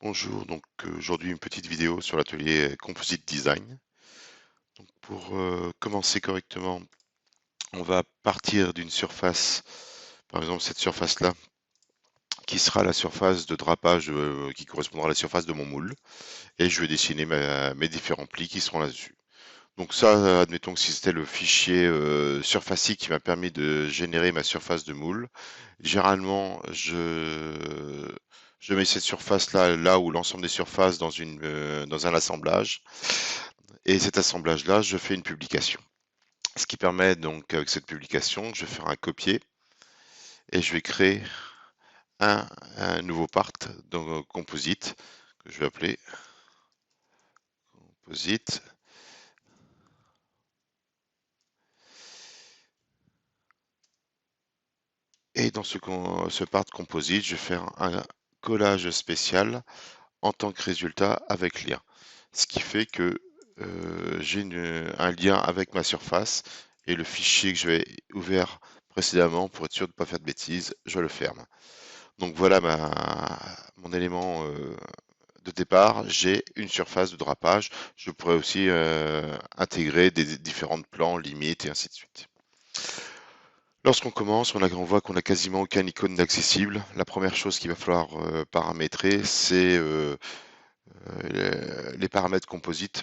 Bonjour, donc aujourd'hui une petite vidéo sur l'atelier Composite Design. Donc pour commencer correctement, on va partir d'une surface, par exemple cette surface-là, qui sera la surface de drapage qui correspondra à la surface de mon moule, et je vais dessiner mes différents plis qui seront là-dessus. Donc ça, admettons que si c'était le fichier surfacique qui m'a permis de générer ma surface de moule, généralement je mets cette surface-là là où l'ensemble des surfaces dans un assemblage. Et cet assemblage-là, je fais une publication. Ce qui permet donc, avec cette publication, je vais faire un copier et je vais créer un nouveau part, donc composite, que je vais appeler composite. Et dans ce part composite, je vais faire un collage spécial en tant que résultat avec lien. Ce qui fait que j'ai un lien avec ma surface et le fichier que j'avais ouvert précédemment pour être sûr de ne pas faire de bêtises, je le ferme. Donc voilà mon élément de départ. J'ai une surface de drapage. Je pourrais aussi intégrer des différents plans, limites et ainsi de suite. Lorsqu'on commence, on voit qu'on n'a quasiment aucun icône d'accessible. La première chose qu'il va falloir paramétrer, c'est les paramètres composites.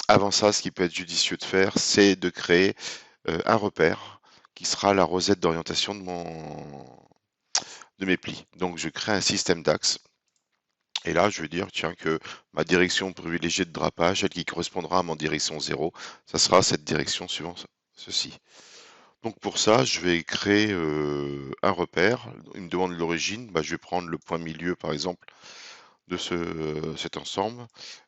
Avant ça, ce qui peut être judicieux de faire, c'est de créer un repère qui sera la rosette d'orientation de mes plis. Donc je crée un système d'axes. Et là, je vais dire, tiens, que ma direction privilégiée de drapage, celle qui correspondra à mon direction 0, ça sera cette direction suivant ceci. Donc pour ça, je vais créer un repère. Il me demande l'origine. Bah, je vais prendre le point milieu, par exemple, de cet ensemble.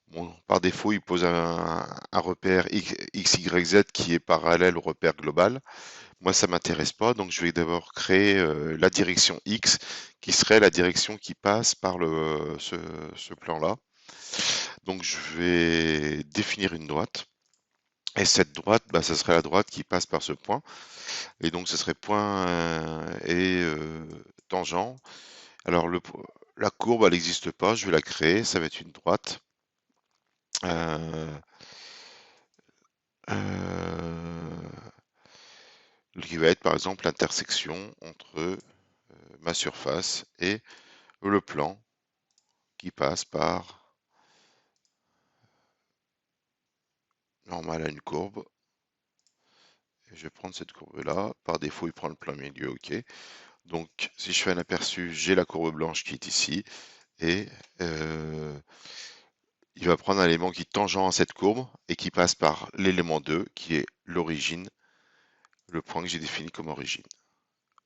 Bon, par défaut, il pose un repère X, Y, Z qui est parallèle au repère global. Moi, ça m'intéresse pas, donc je vais d'abord créer la direction X, qui serait la direction qui passe par ce plan-là. Donc je vais définir une droite. Et cette droite, bah, ça serait la droite qui passe par ce point. Et donc ce serait point et tangent. Alors la courbe, elle n'existe pas, je vais la créer, ça va être une droite. Euh, euh, qui va être par exemple l'intersection entre ma surface et le plan qui passe par normal à une courbe. Et je vais prendre cette courbe-là. Par défaut, il prend le plein milieu, ok. Donc, si je fais un aperçu, j'ai la courbe blanche qui est ici. Et il va prendre un élément qui est tangent à cette courbe et qui passe par l'élément 2, qui est l'origine, le point que j'ai défini comme origine.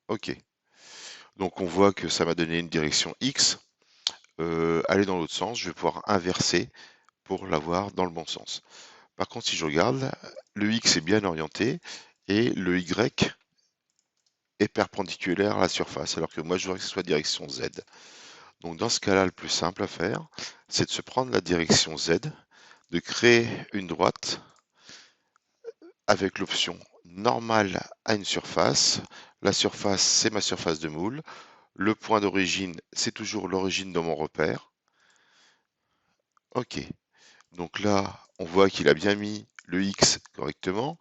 Ok. Donc, on voit que ça m'a donné une direction X. Aller dans l'autre sens, je vais pouvoir inverser pour l'avoir dans le bon sens. Par contre, si je regarde, le X est bien orienté et le Y est perpendiculaire à la surface, alors que moi je voudrais que ce soit direction Z. Donc dans ce cas-là, le plus simple à faire, c'est de se prendre la direction Z, de créer une droite avec l'option normale à une surface. La surface, c'est ma surface de moule. Le point d'origine, c'est toujours l'origine de mon repère. Ok. Donc là, on voit qu'il a bien mis le X correctement.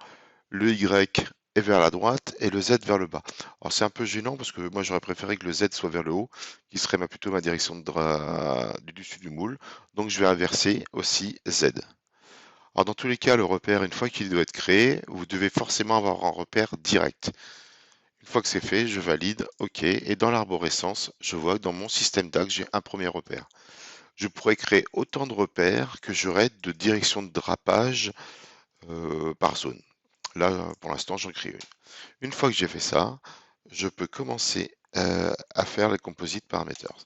Le Y est vers la droite et le Z vers le bas. Alors c'est un peu gênant parce que moi j'aurais préféré que le Z soit vers le haut, qui serait plutôt ma direction du dessus du moule. Donc je vais inverser aussi Z. Alors dans tous les cas, le repère, une fois qu'il doit être créé, vous devez forcément avoir un repère direct. Une fois que c'est fait, je valide, OK, et dans l'arborescence, je vois que dans mon système d'axes, j'ai un premier repère. Je pourrais créer autant de repères que j'aurais de directions de drapage par zone. Là, pour l'instant, j'en crée une. Une fois que j'ai fait ça, je peux commencer à faire les composite parameters.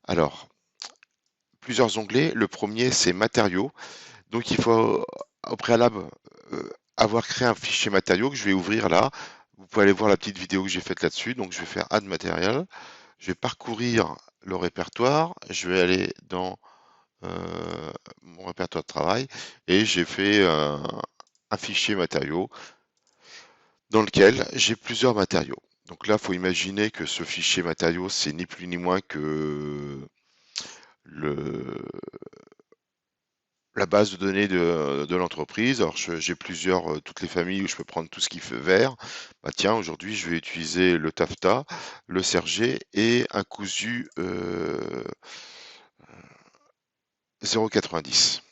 Alors, plusieurs onglets. Le premier, c'est matériaux. Donc, il faut au préalable avoir créé un fichier matériaux que je vais ouvrir là. Vous pouvez aller voir la petite vidéo que j'ai faite là-dessus. Donc, je vais faire Add matériel. Je vais parcourir le répertoire. Je vais aller dans mon répertoire de travail et j'ai fait un fichier matériaux dans lequel j'ai plusieurs matériaux. Donc là, il faut imaginer que ce fichier matériaux, c'est ni plus ni moins que la base de données de l'entreprise. Alors j'ai plusieurs, toutes les familles où je peux prendre tout ce qui fait vert. Bah tiens, aujourd'hui je vais utiliser le taffetas, le serger et un cousu 0,90.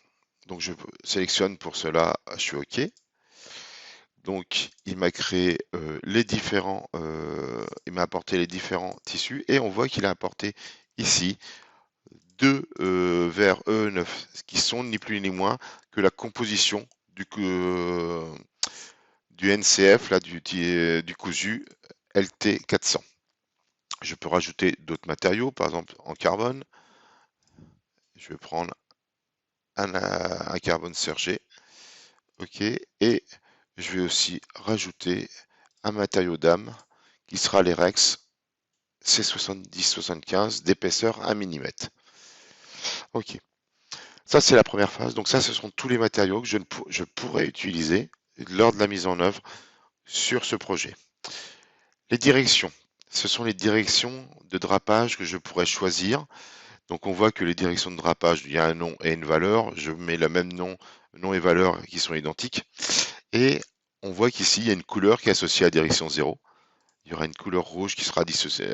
Donc je sélectionne pour cela, je suis OK. Donc il m'a créé il m'a apporté les différents tissus et on voit qu'il a apporté ici deux vers E9 qui sont ni plus ni moins que la composition du NCF, là, du cousu LT400. Je peux rajouter d'autres matériaux, par exemple en carbone. Je vais prendre un carbone sergé. OK. Et je vais aussi rajouter un matériau d'âme qui sera les Rex C70-75 d'épaisseur 1 mm. OK. Ça, c'est la première phase. Donc ça, ce sont tous les matériaux que je pourrais utiliser lors de la mise en œuvre sur ce projet. Les directions. Ce sont les directions de drapage que je pourrais choisir. Donc on voit que les directions de drapage, il y a un nom et une valeur. Je mets le même nom et valeur qui sont identiques. Et on voit qu'ici, il y a une couleur qui est associée à la direction 0. Il y aura une couleur rouge qui sera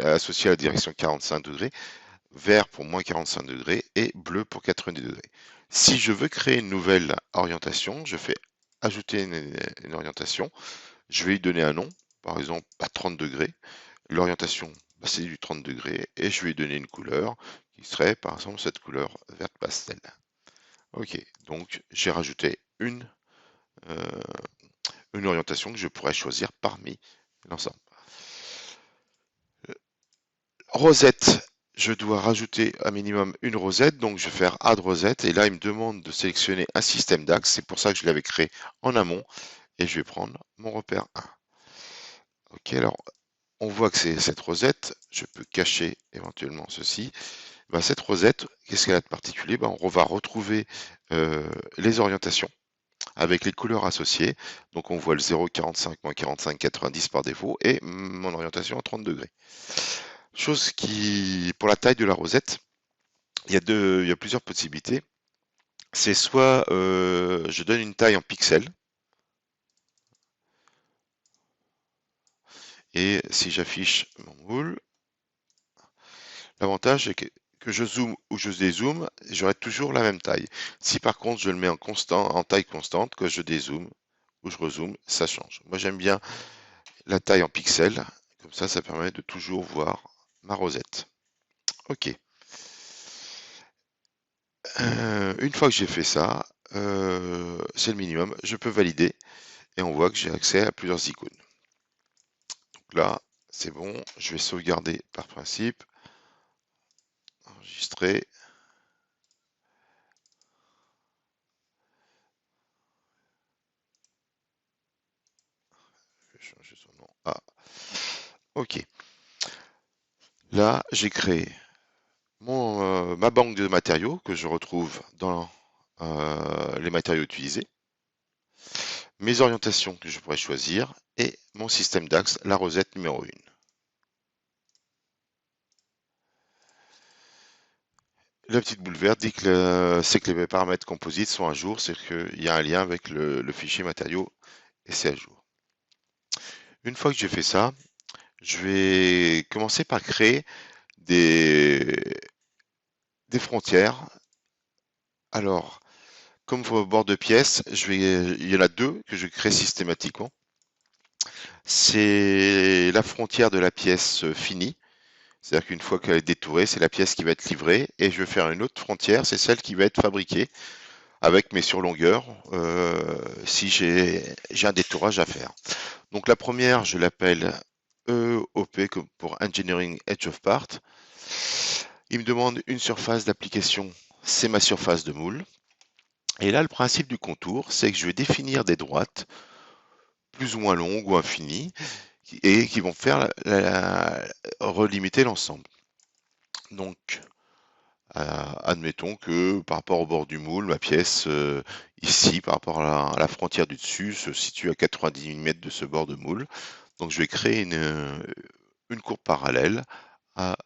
associée à la direction 45 degrés, vert pour moins 45 degrés et bleu pour 90 degrés. Si je veux créer une nouvelle orientation, je fais ajouter une orientation. Je vais lui donner un nom, par exemple à 30 degrés. L'orientation, c'est du 30 degrés et je vais lui donner une couleur qui serait par exemple cette couleur verte pastel. Ok, donc j'ai rajouté une orientation que je pourrais choisir parmi l'ensemble. Rosette, je dois rajouter un minimum une rosette, donc je vais faire add rosette et là il me demande de sélectionner un système d'axe, c'est pour ça que je l'avais créé en amont et je vais prendre mon repère 1. Ok, alors on voit que c'est cette rosette, je peux cacher éventuellement ceci. Ben, cette rosette, qu'est-ce qu'elle a de particulier? Ben, on va retrouver les orientations avec les couleurs associées. Donc on voit le 0, 45, moins 45, 90 par défaut et mon orientation à 30 degrés. Chose qui, pour la taille de la rosette, il y a plusieurs possibilités. C'est soit je donne une taille en pixels, et si j'affiche mon moule, l'avantage est que je zoome ou je dézoome, j'aurai toujours la même taille. Si par contre je le mets en taille constante, que je dézoome ou je rezoome, ça change. Moi j'aime bien la taille en pixels, comme ça permet de toujours voir ma rosette. Ok. Une fois que j'ai fait ça, c'est le minimum, je peux valider et on voit que j'ai accès à plusieurs icônes. Donc là, c'est bon, je vais sauvegarder par principe, enregistrer. Je vais changer son nom. Ah, ok. Là, j'ai créé ma banque de matériaux que je retrouve dans les matériaux utilisés, mes orientations que je pourrais choisir et mon système d'axe, la rosette numéro 1. La petite boule verte dit que c'est que les paramètres composites sont à jour, c'est qu'il y a un lien avec le fichier matériaux et c'est à jour. Une fois que j'ai fait ça, je vais commencer par créer des frontières. Alors, comme bord de pièce, il y en a deux que je crée systématiquement. C'est la frontière de la pièce finie, c'est-à-dire qu'une fois qu'elle est détourée, c'est la pièce qui va être livrée, et je vais faire une autre frontière, c'est celle qui va être fabriquée avec mes surlongueurs, si j'ai un détourage à faire. Donc la première, je l'appelle EOP pour Engineering Edge of Part. Il me demande une surface d'application, c'est ma surface de moule. Et là, le principe du contour, c'est que je vais définir des droites plus ou moins longues ou infinies et qui vont faire relimiter l'ensemble. Donc, admettons que par rapport au bord du moule, ma pièce ici, par rapport à la frontière du dessus, se situe à 90 mm de ce bord de moule. Donc, je vais créer une courbe parallèle à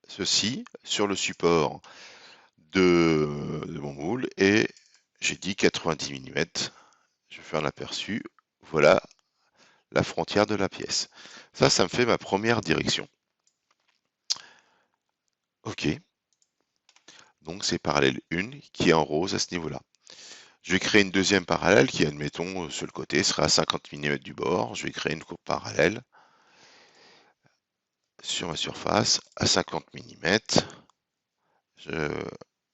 ceci sur le support de mon moule et j'ai dit 90 mm. Je vais faire un aperçu. Voilà la frontière de la pièce. Ça me fait ma première direction. OK. Donc c'est parallèle 1 qui est en rose à ce niveau-là. Je vais créer une deuxième parallèle qui, admettons, sur le côté sera à 50 mm du bord. Je vais créer une courbe parallèle sur ma surface à 50 mm.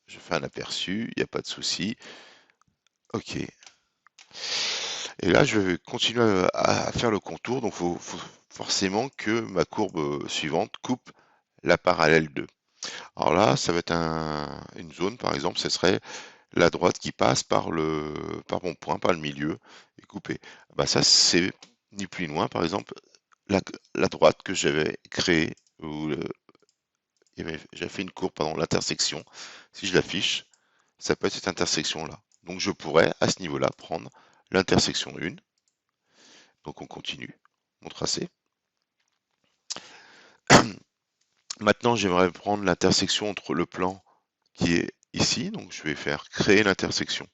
Je fais un aperçu, il n'y a pas de souci. OK. Et là, je vais continuer à faire le contour. Donc, il faut forcément que ma courbe suivante coupe la parallèle 2. Alors là, ça va être une zone, par exemple, ce serait la droite qui passe par mon point, par le milieu, et coupée. Bah, ça, c'est ni plus ni moins, par exemple, la droite que j'avais créée, où j'avais fait une courbe pendant l'intersection. Si je l'affiche, ça peut être cette intersection-là. Donc je pourrais, à ce niveau-là, prendre l'intersection 1. Donc on continue mon tracé. Maintenant, j'aimerais prendre l'intersection entre le plan qui est ici. Donc je vais faire créer l'intersection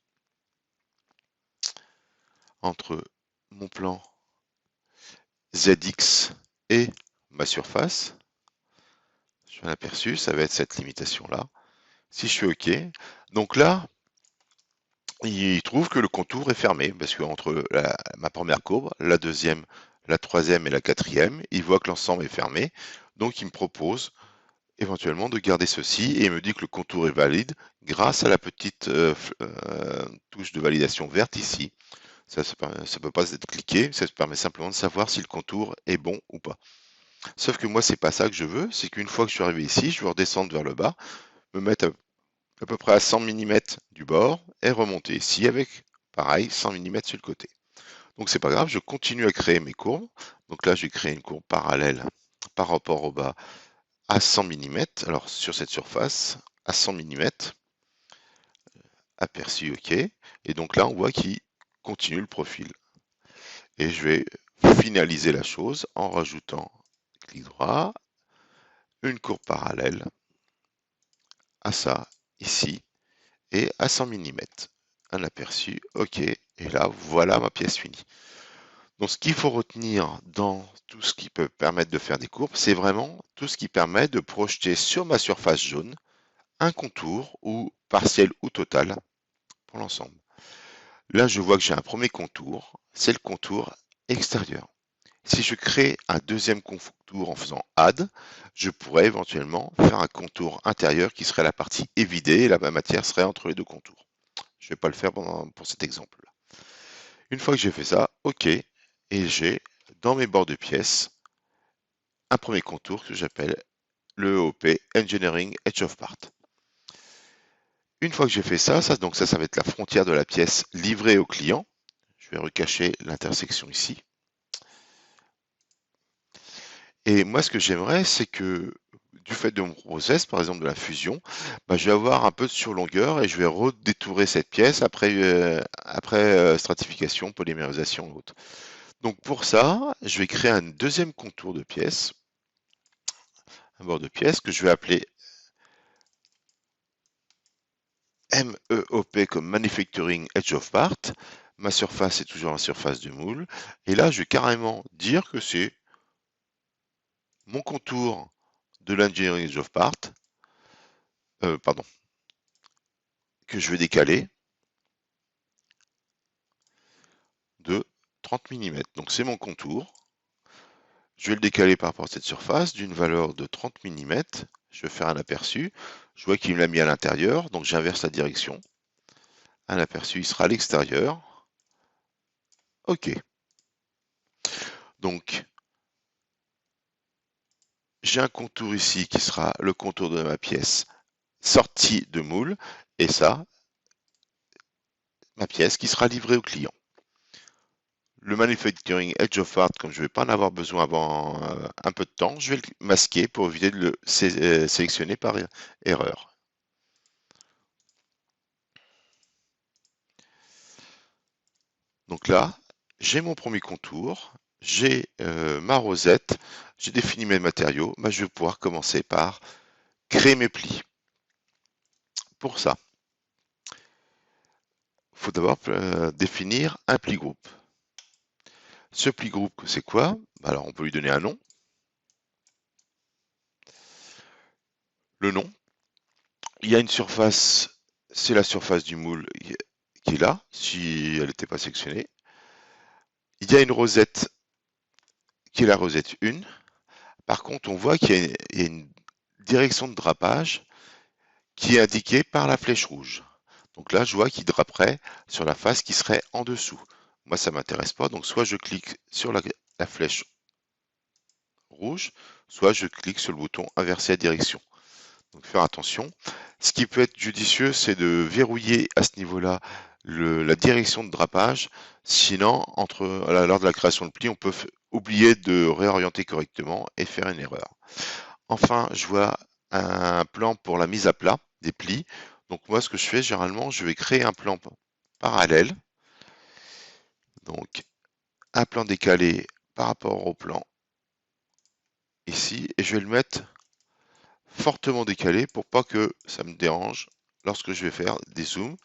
entre mon plan ZX et ma surface. Je fais un aperçu, ça va être cette limitation-là. Si je fais OK, donc là, il trouve que le contour est fermé, parce qu'entre ma première courbe, la deuxième, la troisième et la quatrième, il voit que l'ensemble est fermé, donc il me propose éventuellement de garder ceci, et il me dit que le contour est valide grâce à la petite touche de validation verte ici. Ça ne peut pas être cliqué, ça permet simplement de savoir si le contour est bon ou pas. Sauf que moi, c'est pas ça que je veux, c'est qu'une fois que je suis arrivé ici, je veux redescendre vers le bas, me mettre à peu près à 100 mm du bord et remonter ici avec, pareil, 100 mm sur le côté. Donc c'est pas grave, je continue à créer mes courbes. Donc là, j'ai créé une courbe parallèle par rapport au bas à 100 mm, alors sur cette surface, à 100 mm, aperçu OK, et donc là, on voit qu'il continue le profil. Et je vais finaliser la chose en rajoutant clic droit, une courbe parallèle à ça, ici, et à 100 mm. Un aperçu, OK, et là, voilà ma pièce finie. Donc ce qu'il faut retenir dans tout ce qui peut permettre de faire des courbes, c'est vraiment tout ce qui permet de projeter sur ma surface jaune un contour, ou partiel ou total, pour l'ensemble. Là, je vois que j'ai un premier contour, c'est le contour extérieur. Si je crée un deuxième contour en faisant Add, je pourrais éventuellement faire un contour intérieur qui serait la partie évidée, et la matière serait entre les deux contours. Je ne vais pas le faire pour cet exemple-là. Une fois que j'ai fait ça, OK, et j'ai dans mes bords de pièces un premier contour que j'appelle le EOP Engineering Edge of Part. Une fois que j'ai fait ça, donc ça va être la frontière de la pièce livrée au client. Je vais recacher l'intersection ici. Et moi, ce que j'aimerais, c'est que du fait de mon process, par exemple de la fusion, bah, je vais avoir un peu de surlongueur et je vais redétourer cette pièce après stratification, polymérisation et autres. Donc pour ça, je vais créer un deuxième contour de pièce, un bord de pièce que je vais appeler MEOP comme Manufacturing Edge of Part. Ma surface est toujours la surface du moule. Et là, je vais carrément dire que c'est mon contour de l'Engineering Edge of Part, que je vais décaler de 30 mm. Donc c'est mon contour. Je vais le décaler par rapport à cette surface d'une valeur de 30 mm. Je vais faire un aperçu. Je vois qu'il me l'a mis à l'intérieur, donc j'inverse la direction. Un aperçu, il sera à l'extérieur. OK. Donc, j'ai un contour ici qui sera le contour de ma pièce sortie de moule, et ça, ma pièce qui sera livrée au client. Le Manufacturing Edge of Part, comme je ne vais pas en avoir besoin avant un peu de temps, je vais le masquer pour éviter de le sélectionner par erreur. Donc là, j'ai mon premier contour, j'ai ma rosette, j'ai défini mes matériaux, je vais pouvoir commencer par créer mes plis. pour ça, il faut d'abord définir un pli groupe. Ce pli groupe, c'est quoi? Alors, on peut lui donner un nom. Le nom, il y a une surface, c'est la surface du moule qui est là, si elle n'était pas sectionnée. Il y a une rosette qui est la rosette 1. Par contre, on voit qu'il y a une direction de drapage qui est indiquée par la flèche rouge. Donc là, je vois qu'il draperait sur la face qui serait en dessous. Moi, ça ne m'intéresse pas, donc soit je clique sur la flèche rouge, soit je clique sur le bouton inverser la direction. Donc faire attention. Ce qui peut être judicieux, c'est de verrouiller à ce niveau-là la direction de drapage. Sinon, lors de la création de pli, on peut oublier de réorienter correctement et faire une erreur. Enfin, je vois un plan pour la mise à plat des plis. Donc moi, ce que je fais, généralement, je vais créer un plan parallèle. Donc, un plan décalé par rapport au plan ici. Et je vais le mettre fortement décalé pour pas que ça me dérange lorsque je vais faire des zooms.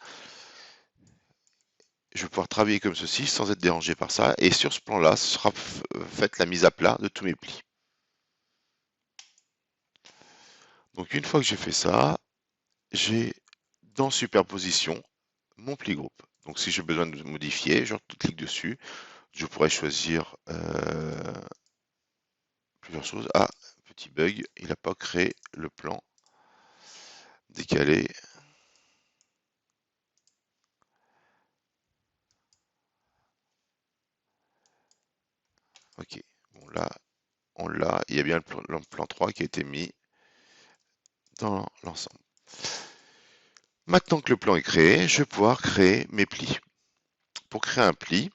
Je vais pouvoir travailler comme ceci sans être dérangé par ça. Et sur ce plan-là, ce sera faite la mise à plat de tous mes plis. Donc une fois que j'ai fait ça, j'ai dans superposition mon pli groupe. Donc si j'ai besoin de modifier, je clique dessus. Je pourrais choisir plusieurs choses. Ah, petit bug, il n'a pas créé le plan décalé. Ok, bon là, on l'a. Il y a bien le plan 3 qui a été mis dans l'ensemble. Maintenant que le plan est créé, je vais pouvoir créer mes plis. Pour créer un pli,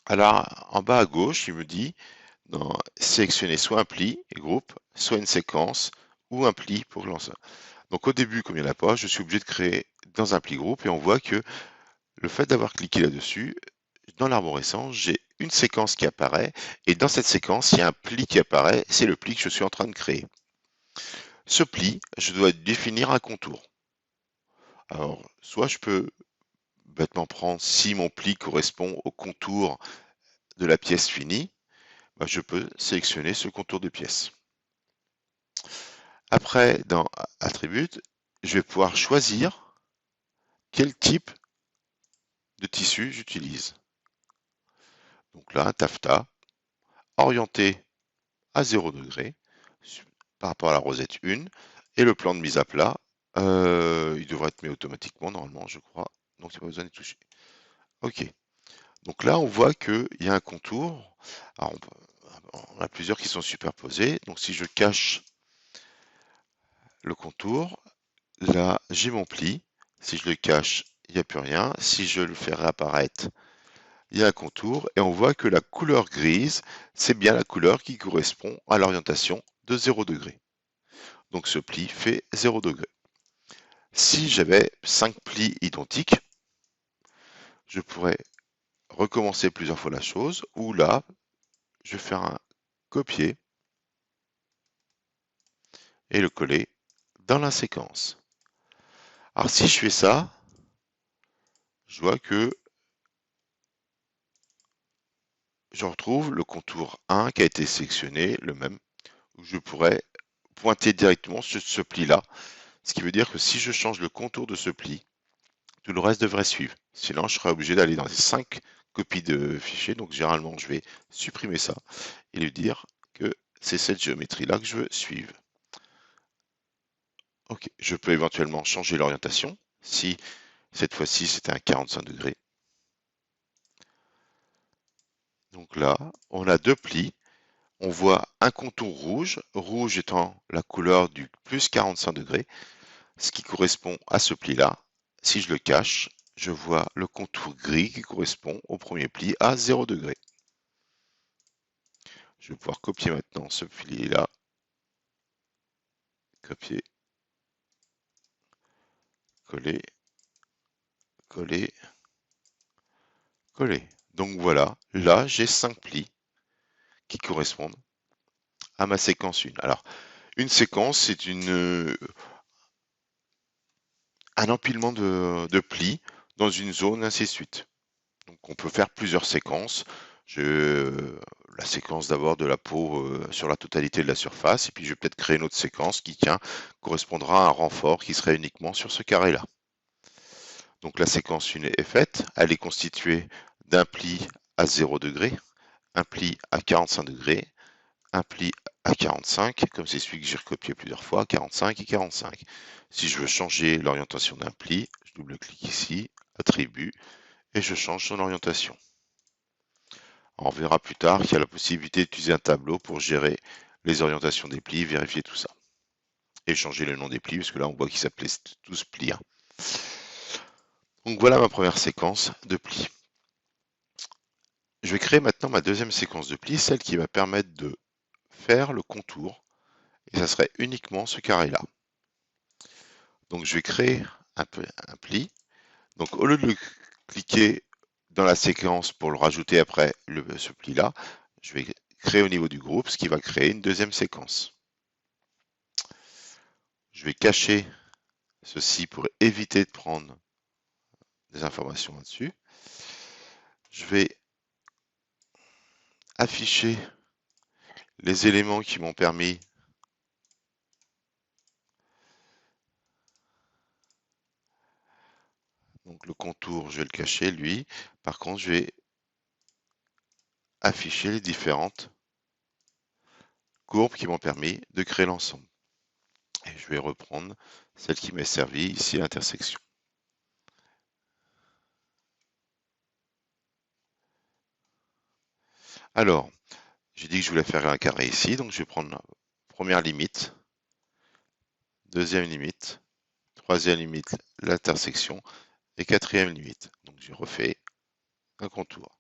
alors en bas à gauche, il me dit sélectionner soit un pli, groupe, soit une séquence ou un pli pour lancer. Donc au début, comme il n'y en a pas, je suis obligé de créer dans un pli groupe et on voit que le fait d'avoir cliqué là-dessus, dans l'arborescence, j'ai une séquence qui apparaît et dans cette séquence, il y a un pli qui apparaît, c'est le pli que je suis en train de créer. Ce pli, je dois définir un contour. Alors, soit je peux bêtement prendre, si mon pli correspond au contour de la pièce finie, bah, je peux sélectionner ce contour de pièce. Après, dans Attributes, je vais pouvoir choisir quel type de tissu j'utilise. Donc là, un taffetas, orienté à 0 degré par rapport à la rosette 1, et le plan de mise à plat, il devrait être mis automatiquement normalement, je crois, donc il n'y a pas besoin de toucher. Ok, donc là on voit qu'il y a un contour. Alors, on a plusieurs qui sont superposés, donc si je cache le contour, là j'ai mon pli, si je le cache, il n'y a plus rien, si je le fais réapparaître, il y a un contour, et on voit que la couleur grise, c'est bien la couleur qui correspond à l'orientation de 0 degré. Donc ce pli fait 0 degré. Si j'avais 5 plis identiques, je pourrais recommencer plusieurs fois la chose, ou là, je vais faire un copier et le coller dans la séquence. Alors si je fais ça, je vois que je retrouve le contour 1 qui a été sélectionné, le même, où je pourrais pointer directement sur ce pli-là, ce qui veut dire que si je change le contour de ce pli, tout le reste devrait suivre. Sinon, je serais obligé d'aller dans les 5 copies de fichiers, donc généralement, je vais supprimer ça et lui dire que c'est cette géométrie-là que je veux suivre. Ok, je peux éventuellement changer l'orientation, si cette fois-ci c'était un 45 degrés. Donc là, on a deux plis. On voit un contour rouge, rouge étant la couleur du plus 45 degrés, ce qui correspond à ce pli-là. Si je le cache, je vois le contour gris qui correspond au premier pli à 0 degré. Je vais pouvoir copier maintenant ce pli-là. Copier, coller, coller, coller. Donc voilà, là j'ai 5 plis qui correspondent à ma séquence 1. Alors, une séquence, c'est un empilement de plis dans une zone, ainsi de suite. Donc on peut faire plusieurs séquences. La séquence d'abord de la peau sur la totalité de la surface, et puis je vais peut-être créer une autre séquence qui correspondra à un renfort qui serait uniquement sur ce carré-là. Donc la séquence 1 est faite, elle est constituée d'un pli à 0 degré, un pli à 45 degrés, un pli à 45, comme c'est celui que j'ai recopié plusieurs fois, 45 et 45. Si je veux changer l'orientation d'un pli, je double-clique ici, attribut, et je change son orientation. On verra plus tard qu'il y a la possibilité d'utiliser un tableau pour gérer les orientations des plis, vérifier tout ça. Et changer le nom des plis, parce que là on voit qu'ils s'appelaient tous plis 1. Donc voilà ma première séquence de plis. Je vais créer maintenant ma deuxième séquence de plis, celle qui va permettre de faire le contour, et ça serait uniquement ce carré-là. Donc je vais créer un pli. Donc au lieu de le cliquer dans la séquence pour le rajouter après ce pli-là, je vais créer au niveau du groupe, ce qui va créer une deuxième séquence. Je vais cacher ceci pour éviter de prendre des informations là-dessus. Je vais afficher les éléments qui m'ont permis donc le contour, je vais le cacher lui. Par contre, je vais afficher les différentes courbes qui m'ont permis de créer l'ensemble. Et je vais reprendre celle qui m'est servie ici à l'intersection. Alors, j'ai dit que je voulais faire un carré ici, donc je vais prendre la première limite, deuxième limite, troisième limite, l'intersection, et quatrième limite. Donc je refais un contour.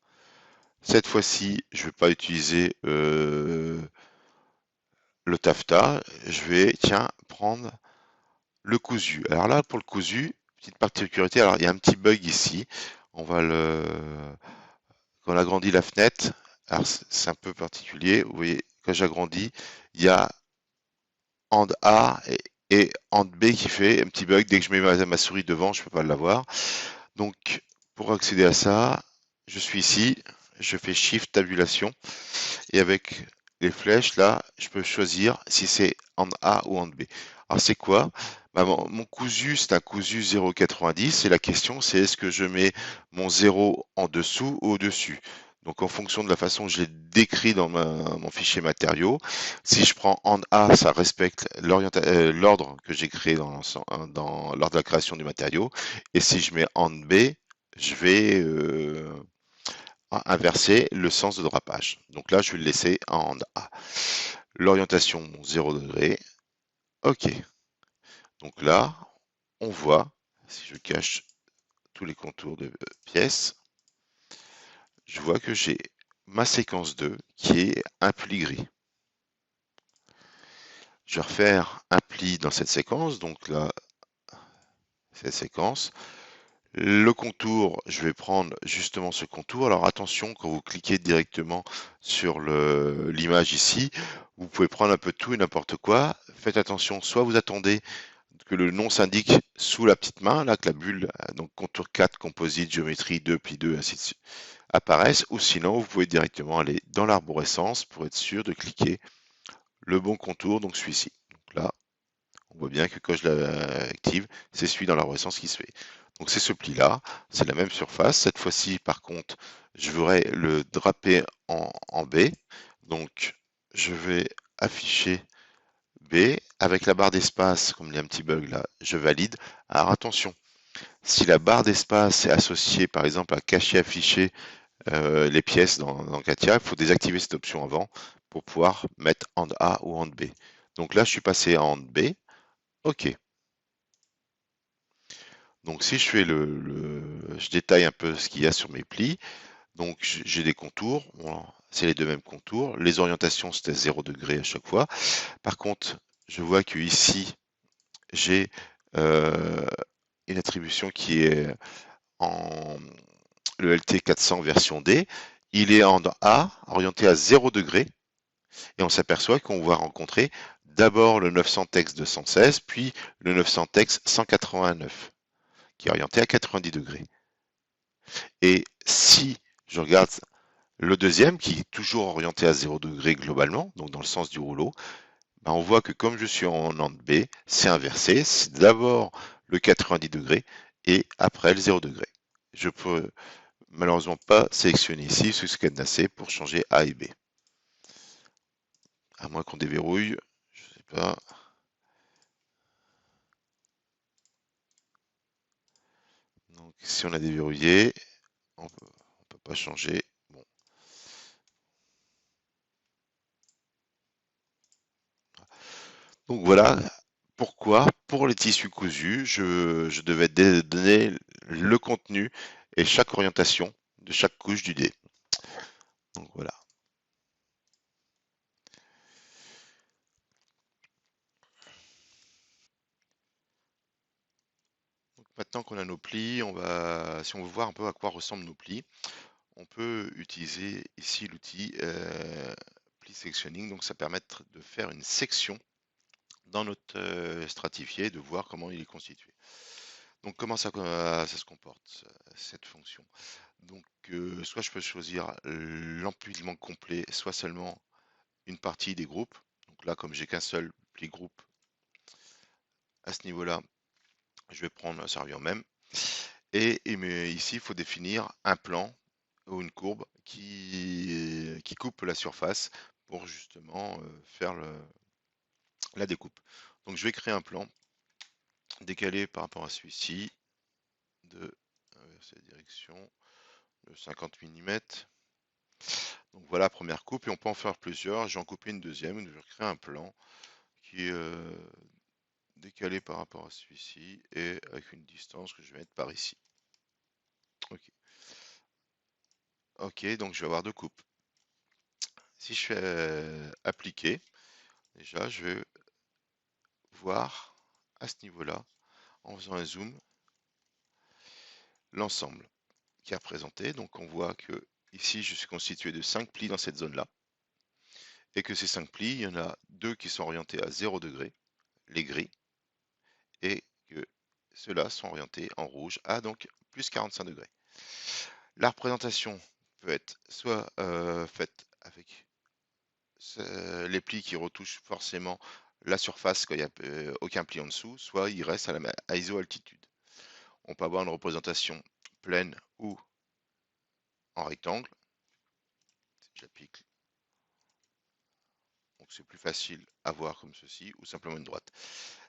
Cette fois-ci, je ne vais pas utiliser le taffetas, je vais prendre le cousu. Alors là, pour le cousu, petite particularité, alors il y a un petit bug ici. Quand on agrandit la fenêtre, alors c'est un peu particulier. Vous voyez, quand j'agrandis, il y a AND A et AND B qui fait un petit bug. Dès que je mets ma souris devant, je ne peux pas l'avoir. Donc, pour accéder à ça, je suis ici, je fais Shift Tabulation, et avec les flèches, là, je peux choisir si c'est AND A ou AND B. Alors, c'est quoi? Mon cousu, c'est un cousu 0,90, et la question, c'est est-ce que je mets mon 0 en dessous ou au-dessus? Donc, en fonction de la façon que je l'ai décrit dans mon fichier matériaux, si je prends AND A, ça respecte l'ordre que j'ai créé lors de la création du matériau. Et si je mets AND B, je vais inverser le sens de drapage. Donc là, je vais le laisser en AND A. L'orientation 0 degré. OK. Donc là, on voit, si je cache tous les contours de pièces, je vois que j'ai ma séquence 2 qui est un pli gris. Je vais refaire un pli dans cette séquence, donc là, cette séquence. Le contour, je vais prendre justement ce contour. Alors attention, quand vous cliquez directement sur l'image ici, vous pouvez prendre un peu de tout et n'importe quoi. Faites attention, soit vous attendez que le nom s'indique sous la petite main, là que la bulle, donc contour 4, composite, géométrie 2, pli 2, ainsi de suite, apparaissent, ou sinon vous pouvez directement aller dans l'arborescence pour être sûr de cliquer le bon contour, donc celui-ci. Donc là, on voit bien que quand je l'active, c'est celui dans l'arborescence qui se fait. Donc c'est ce pli-là, c'est la même surface. Cette fois-ci, par contre, je voudrais le draper en B. Donc je vais afficher B. Avec la barre d'espace, comme il y a un petit bug là, je valide. Alors attention, si la barre d'espace est associée par exemple à cacher afficher les pièces dans Katia, il faut désactiver cette option avant pour pouvoir mettre AND A ou AND B. Donc là, je suis passé à AND B. OK. Donc si je fais je détaille un peu ce qu'il y a sur mes plis. Donc j'ai des contours, bon, c'est les deux mêmes contours. Les orientations, c'était 0 degré à chaque fois. Par contre, je vois que ici, j'ai une attribution qui est en le LT 400 version D. Il est en A, orienté à 0 degré. Et on s'aperçoit qu'on va rencontrer d'abord le 900 texte 216, puis le 900 texte 189. qui est orienté à 90 degrés. Et si je regarde le deuxième, qui est toujours orienté à 0 degré globalement, donc dans le sens du rouleau, ben on voit que comme je suis en angle B, c'est inversé. C'est d'abord le 90 degrés et après le 0 degré. Je peux malheureusement pas sélectionner ici ce cadenassé pour changer A et B. À moins qu'on déverrouille, je sais pas. Donc si on a déverrouillé, on peut pas changer. Bon. Donc voilà pourquoi, pour les tissus cousus, je devais donner le contenu et chaque orientation de chaque couche du dé. Donc voilà. Donc maintenant qu'on a nos plis, si on veut voir un peu à quoi ressemblent nos plis, on peut utiliser ici l'outil pli sectioning. Donc ça permet de faire une section dans notre stratifié et de voir comment il est constitué. Donc comment ça se comporte, cette fonction? Donc soit je peux choisir l'empilement complet, soit seulement une partie des groupes. Donc là, comme j'ai qu'un seul pli groupe, à ce niveau-là, je vais prendre un servir même. Mais ici, il faut définir un plan ou une courbe qui coupe la surface pour justement faire la découpe. Donc je vais créer un plan décalé par rapport à celui-ci de inverser la direction de 50 mm. Donc voilà la première coupe et on peut en faire plusieurs. J'en coupe une deuxième, je crée un plan qui est décalé par rapport à celui-ci et avec une distance que je vais mettre par ici. Ok. Ok, donc je vais avoir deux coupes. Si je fais appliquer, déjà je vais voir à ce niveau-là, en faisant un zoom, l'ensemble qui est représenté. Donc on voit que ici je suis constitué de 5 plis dans cette zone-là. Et que ces 5 plis, il y en a 2 qui sont orientés à 0 degré, les gris, et que ceux-là sont orientés en rouge à donc plus 45 degrés. La représentation peut être soit faite avec les plis qui retouchent forcément la surface quand il n'y a aucun pli en dessous, soit il reste à iso-altitude. On peut avoir une représentation pleine ou en rectangle. J'applique. Donc c'est plus facile à voir comme ceci, ou simplement une droite.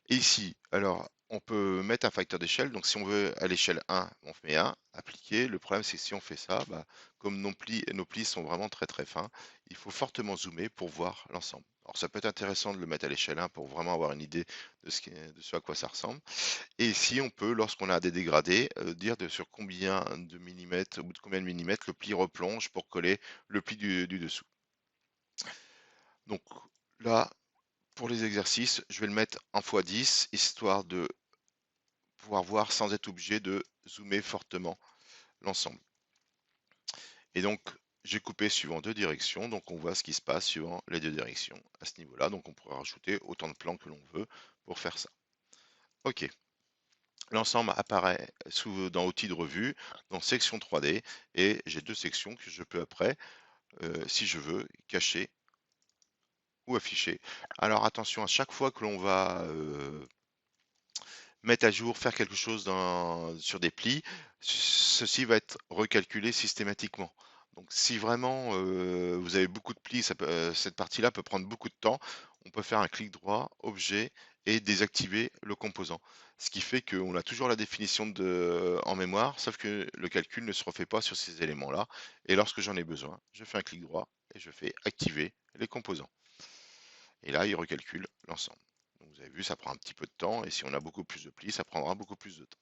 Et ici, alors, on peut mettre un facteur d'échelle. Donc, si on veut à l'échelle 1, on met 1, appliquer. Le problème, c'est que si on fait ça, bah, comme nos plis sont vraiment très très fins, il faut fortement zoomer pour voir l'ensemble. Alors, ça peut être intéressant de le mettre à l'échelle 1 pour vraiment avoir une idée de ce à quoi ça ressemble. Et ici, on peut, lorsqu'on a des dégradés, dire sur combien de millimètres, au bout de combien de millimètres, le pli replonge pour coller le pli du dessous. Donc là, pour les exercices, je vais le mettre en x10, histoire de pouvoir voir sans être obligé de zoomer fortement l'ensemble. Et donc, j'ai coupé suivant deux directions, donc on voit ce qui se passe suivant les deux directions à ce niveau-là. Donc on pourrait rajouter autant de plans que l'on veut pour faire ça. Ok, l'ensemble apparaît dans outils de revue, dans section 3D, et j'ai deux sections que je peux après, si je veux, cacher ou afficher. Alors attention, à chaque fois que l'on va mettre à jour, faire quelque chose sur des plis, ceci va être recalculé systématiquement. Donc si vraiment vous avez beaucoup de plis, cette partie-là peut prendre beaucoup de temps, on peut faire un clic droit, objet, et désactiver le composant. Ce qui fait qu'on a toujours la définition en mémoire, sauf que le calcul ne se refait pas sur ces éléments-là. Et lorsque j'en ai besoin, je fais un clic droit et je fais activer les composants. Et là, il recalcule l'ensemble. Donc vous avez vu, ça prend un petit peu de temps, et si on a beaucoup plus de plis, ça prendra beaucoup plus de temps.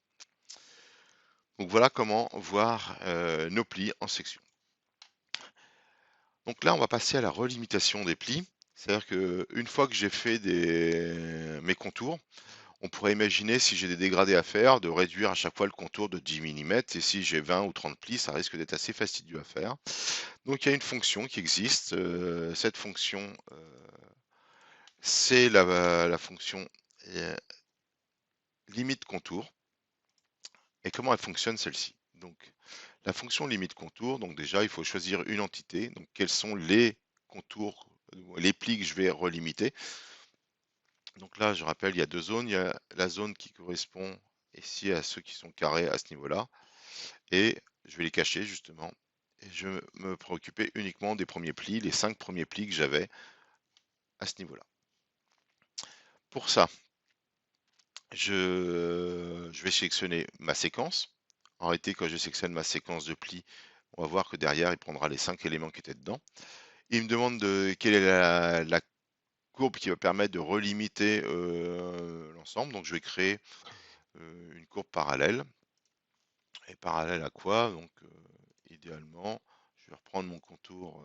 Donc voilà comment voir nos plis en section. Donc là, on va passer à la relimitation des plis. C'est-à-dire qu'une fois que j'ai fait mes contours, on pourrait imaginer, si j'ai des dégradés à faire, de réduire à chaque fois le contour de 10 mm. Et si j'ai 20 ou 30 plis, ça risque d'être assez fastidieux à faire. Donc il y a une fonction qui existe. Cette fonction, c'est la fonction limite contour. Et comment elle fonctionne celle-ci? Donc, la fonction limite contour, donc déjà, il faut choisir une entité. Donc, quels sont les contours, les plis que je vais relimiter. Donc là, je rappelle, il y a deux zones. Il y a la zone qui correspond ici à ceux qui sont carrés à ce niveau-là. Et je vais les cacher justement. Et je vais me préoccuper uniquement des premiers plis, les 5 premiers plis que j'avais à ce niveau-là. Pour ça, je vais sélectionner ma séquence. En réalité, quand je sélectionne ma séquence de plis, on va voir que derrière, il prendra les 5 éléments qui étaient dedans. Il me demande quelle est la courbe qui va permettre de relimiter l'ensemble. Donc, je vais créer une courbe parallèle. Et parallèle à quoi? Donc, idéalement, je vais reprendre mon contour,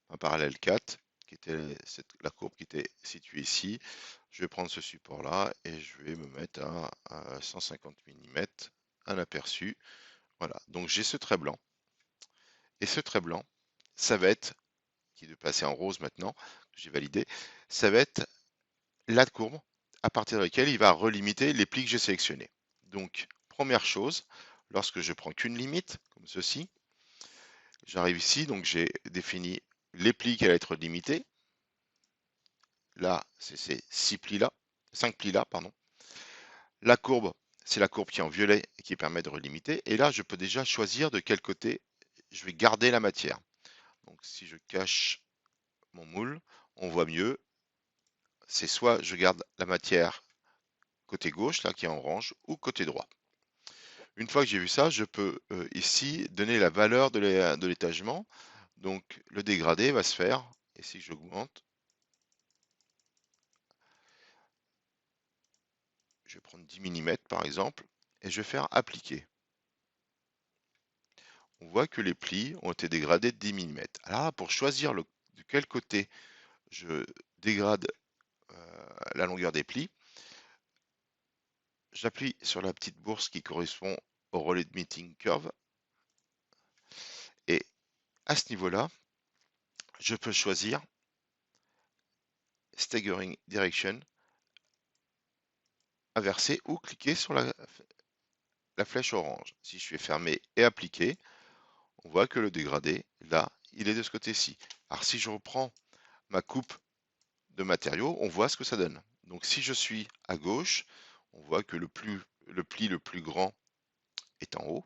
un parallèle 4, qui était la courbe qui était située ici. Je vais prendre ce support-là et je vais me mettre à 150 mm, un aperçu. Voilà, donc j'ai ce trait blanc. Et ce trait blanc, ça va être, qui est passé en rose maintenant, que j'ai validé, ça va être la courbe à partir de laquelle il va relimiter les plis que j'ai sélectionnés. Donc, première chose, lorsque je prends qu'une limite, comme ceci, j'arrive ici, donc j'ai défini les plis qui allaient être limités. Là, c'est ces 6 plis-là, 5 plis-là, pardon. La courbe, c'est la courbe qui est en violet et qui permet de relimiter. Et là, je peux déjà choisir de quel côté je vais garder la matière. Donc, si je cache mon moule, on voit mieux. C'est soit je garde la matière côté gauche, là qui est en orange, ou côté droit. Une fois que j'ai vu ça, je peux ici donner la valeur de l'étagement. Donc, le dégradé va se faire, et si j'augmente, je vais prendre 10 mm par exemple, et je vais faire appliquer. On voit que les plis ont été dégradés de 10 mm. Alors là, pour choisir de quel côté je dégrade la longueur des plis, j'appuie sur la petite bourse qui correspond au relais de meeting curve. Et à ce niveau-là, je peux choisir staggering direction inversé ou cliquer sur la flèche orange. Si je fais fermer et appliquer, on voit que le dégradé, là, il est de ce côté-ci. Alors si je reprends ma coupe de matériaux, on voit ce que ça donne. Donc si je suis à gauche, on voit que le pli le plus grand est en haut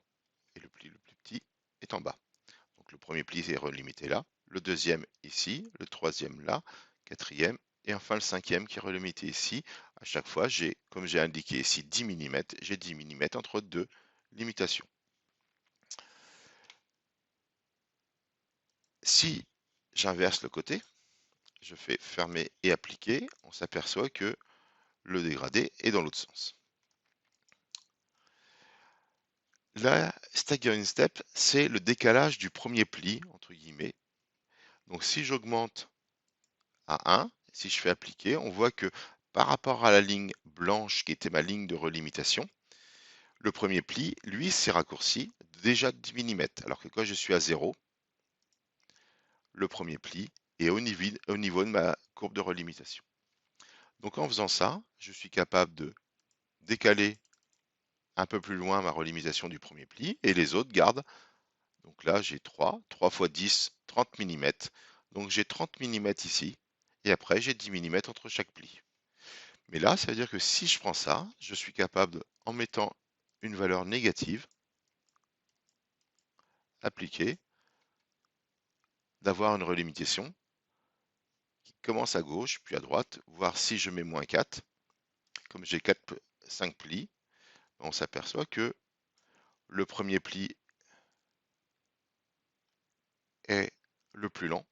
et le pli le plus petit est en bas. Donc le premier pli est relimité là, le deuxième ici, le troisième là, quatrième et enfin le cinquième qui est relimité ici. À chaque fois, comme j'ai indiqué ici 10 mm, j'ai 10 mm entre deux limitations. Si j'inverse le côté, je fais fermer et appliquer, on s'aperçoit que le dégradé est dans l'autre sens. La staggering step, c'est le décalage du premier pli, entre guillemets. Donc si j'augmente à 1, si je fais appliquer, on voit que par rapport à la ligne blanche qui était ma ligne de relimitation, le premier pli, lui, s'est raccourci déjà de 10 mm, alors que quand je suis à 0, le premier pli est au niveau de ma courbe de relimitation. Donc en faisant ça, je suis capable de décaler un peu plus loin ma relimitation du premier pli et les autres gardent. Donc là, j'ai 3 fois 10, 30 mm. Donc j'ai 30 mm ici et après j'ai 10 mm entre chaque pli. Mais là, ça veut dire que si je prends ça, je suis capable, en mettant une valeur négative, appliquée, d'avoir une relimitation qui commence à gauche, puis à droite, voire si je mets moins 4, comme j'ai 5 plis, on s'aperçoit que le premier pli est le plus lent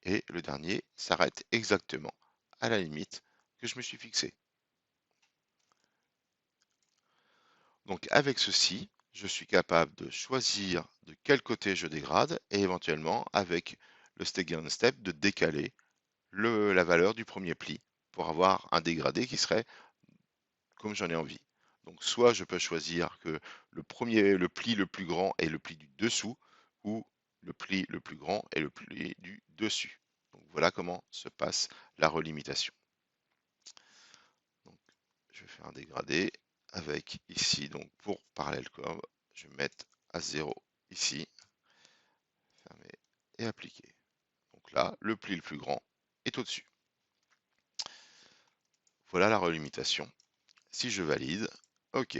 et le dernier s'arrête exactement à la limite que je me suis fixée. Donc avec ceci, je suis capable de choisir de quel côté je dégrade et éventuellement avec le staggering step de décaler la valeur du premier pli pour avoir un dégradé qui serait comme j'en ai envie. Donc soit je peux choisir que le pli le plus grand est le pli du dessous ou le pli le plus grand est le pli du dessus. Donc voilà comment se passe la relimitation. Donc, je vais faire un dégradé. avec ici, donc pour parallèle curve, je vais mettre à 0 ici, fermer et appliquer. Donc là, le pli le plus grand est au-dessus. Voilà la relimitation. Si je valide, OK.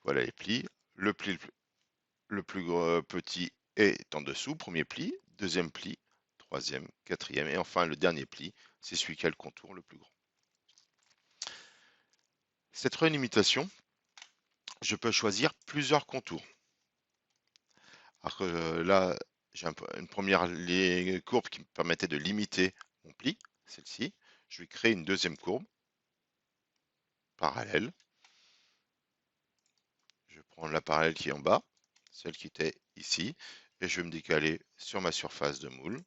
Voilà les plis. Le pli le plus petit est en dessous, premier pli, deuxième pli, troisième, quatrième, et enfin le dernier pli, c'est celui qui a le contour le plus grand. Cette relimitation, je peux choisir plusieurs contours. Alors que là, j'ai une première courbe qui me permettait de limiter mon pli, celle-ci. Je vais créer une deuxième courbe parallèle. Je vais prendre la parallèle qui est en bas, celle qui était ici, et je vais me décaler sur ma surface de moule,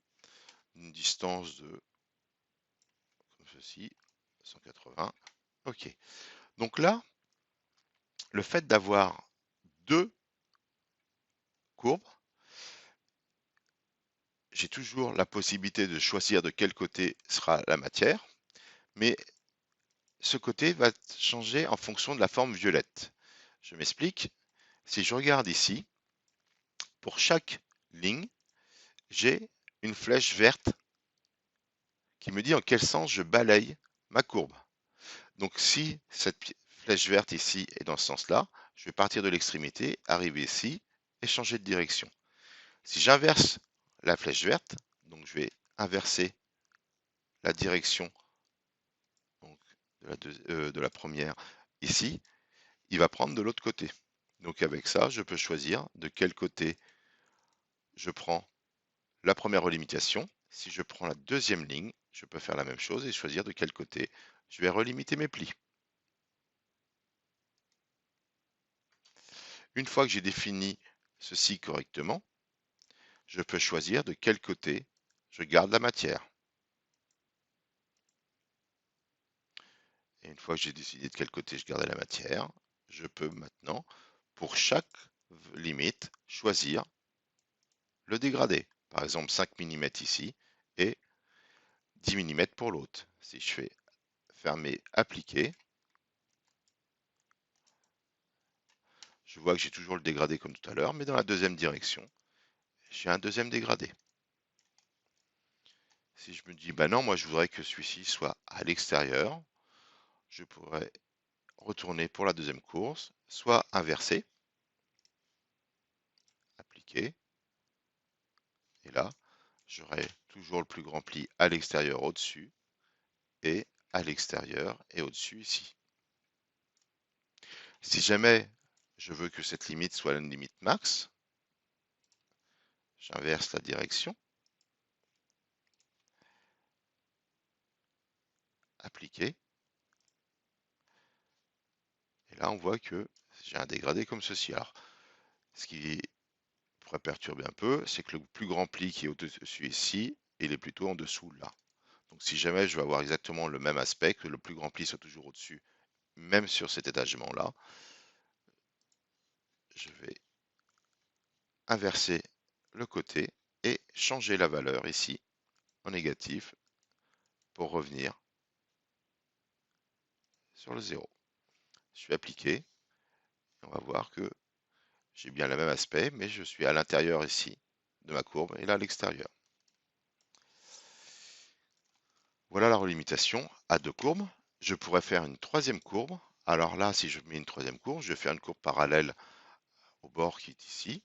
une distance de, comme ceci, 180. OK. Donc là, le fait d'avoir deux courbes, j'ai toujours la possibilité de choisir de quel côté sera la matière, mais ce côté va changer en fonction de la forme violette. Je m'explique. Si je regarde ici, pour chaque ligne, j'ai une flèche verte qui me dit en quel sens je balaye ma courbe. Donc si cette flèche verte ici est dans ce sens-là, je vais partir de l'extrémité, arriver ici et changer de direction. Si j'inverse la flèche verte, donc je vais inverser la direction donc, de la première ici, il va prendre de l'autre côté. Donc avec ça, je peux choisir de quel côté je prends la première relimitation. Si je prends la deuxième ligne, je peux faire la même chose et choisir de quel côté je vais relimiter mes plis. Une fois que j'ai défini ceci correctement, je peux choisir de quel côté je garde la matière. Et une fois que j'ai décidé de quel côté je gardais la matière, je peux maintenant, pour chaque limite, choisir le dégradé. Par exemple 5 mm ici et 10 mm pour l'autre. Si je fais fermer, appliquer, je vois que j'ai toujours le dégradé comme tout à l'heure, mais dans la deuxième direction, j'ai un deuxième dégradé. Si je me dis, bah non, moi je voudrais que celui-ci soit à l'extérieur, je pourrais retourner pour la deuxième course, soit inverser, appliquer, et là, j'aurai toujours le plus grand pli à l'extérieur au-dessus, et à l'extérieur et au-dessus ici. Si jamais je veux que cette limite soit une limite max, j'inverse la direction, appliquer, et là on voit que j'ai un dégradé comme ceci. Alors, ce qui pourrait perturber un peu, c'est que le plus grand pli qui est au-dessus ici, il est plutôt en dessous là. Donc si jamais je veux avoir exactement le même aspect, que le plus grand pli soit toujours au-dessus, même sur cet étagement-là, je vais inverser le côté et changer la valeur ici en négatif pour revenir sur le 0. Je vais appliquer, et on va voir que j'ai bien le même aspect, mais je suis à l'intérieur ici de ma courbe et là à l'extérieur. Voilà la relimitation à deux courbes. Je pourrais faire une troisième courbe. Alors là, si je mets une troisième courbe, je vais faire une courbe parallèle au bord qui est ici.